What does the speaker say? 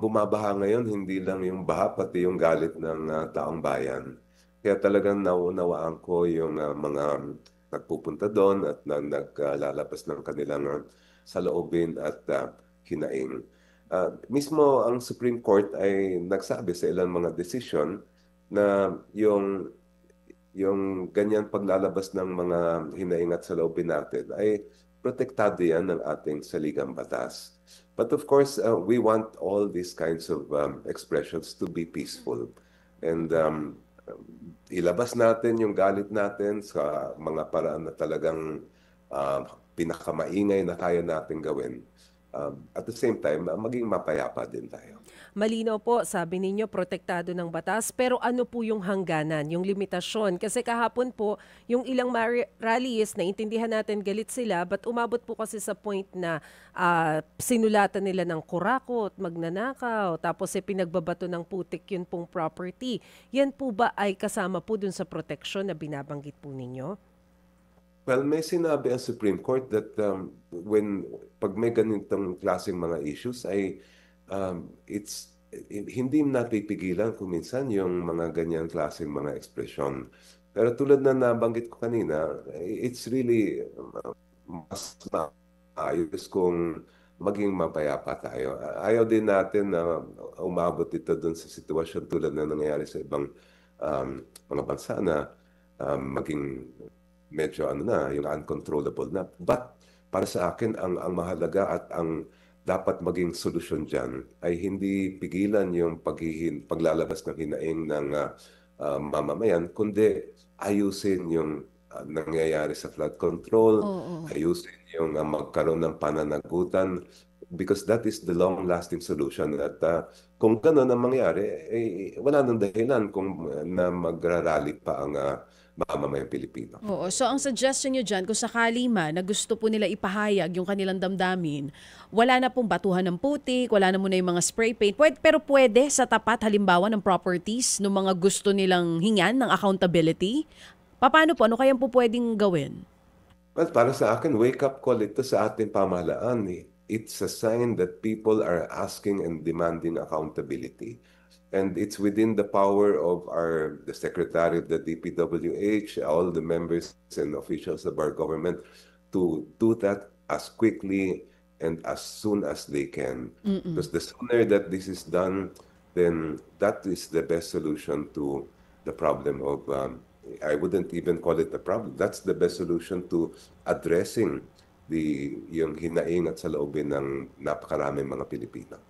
bumabaha ngayon hindi lang yung baha pati yung galit ng taong bayan. Kaya talagang nauunawaan ko yung mga nagpupunta doon at naglalabas ng kanilang saloobin at hinaing. Mismo ang Supreme Court ay nagsabi sa ilang mga desisyon na yung ganyan paglalabas ng mga hinaing at saloobin natin ay protektado yan ng ating saligang batas. But of course, we want all these kinds of expressions to be peaceful. And ilabas natin yung galit natin sa mga paraan na talagang pinakamaingay na kaya natin gawin. At the same time, maging mapayapa din tayo. Malinaw po, sabi ninyo, protektado ng batas. Pero ano po yung hangganan, yung limitasyon? Kasi kahapon po, yung ilang rallies, naintindihan natin galit sila, but umabot po kasi sa point na sinulatan nila ng kurakot, magnanakaw, tapos pinagbabato ng putik yun pong property. Yan po ba ay kasama po dun sa proteksyon na binabanggit po ninyo? Well, may sinabi ang Supreme Court that pag may ganitong klaseng mga issues ay hindi napipigilan kung minsan yung mga ganyang klaseng mga ekspresyon. Pero tulad na nabanggit ko kanina, it's really mas maayos kung maging mapayapa tayo. Ayaw din natin na umabot ito dun sa sitwasyon tulad na nangyayari sa ibang mga bansa na maging medyo yung uncontrollable na. But para sa akin, ang mahalaga at ang dapat maging solusyon dyan ay hindi pigilan yung paglalabas ng hinaing ng mamamayan, kundi ayusin yung nangyayari sa flood control, Oo. ayusin yung magkaroon ng pananagutan, because that is the long-lasting solution. At kung gano'n ang mangyari, wala nang dahilan kung na magrarally pa ang mamamayang Pilipino. Oo. So ang suggestion nyo dyan, kung sakali man na gusto po nila ipahayag yung kanilang damdamin, wala na pong batuhan ng putik, wala na muna yung mga spray paint, pero pwede sa tapat halimbawa ng properties ng mga gusto nilang hingan ng accountability? Paano po? Ano kayang po pwedeng gawin? Well, para sa akin, wake-up call ito sa ating pamahalaan. It's a sign that people are asking and demanding accountability. And it's within the power of the Secretary of the DPWH, all the members and officials of our government to do that as quickly and as soon as they can. Because the sooner that this is done, then that is the best solution to the problem of I wouldn't even call it a problem. That's the best solution to addressing yung hinaing at saloobin ng napakaraming mga Pilipino.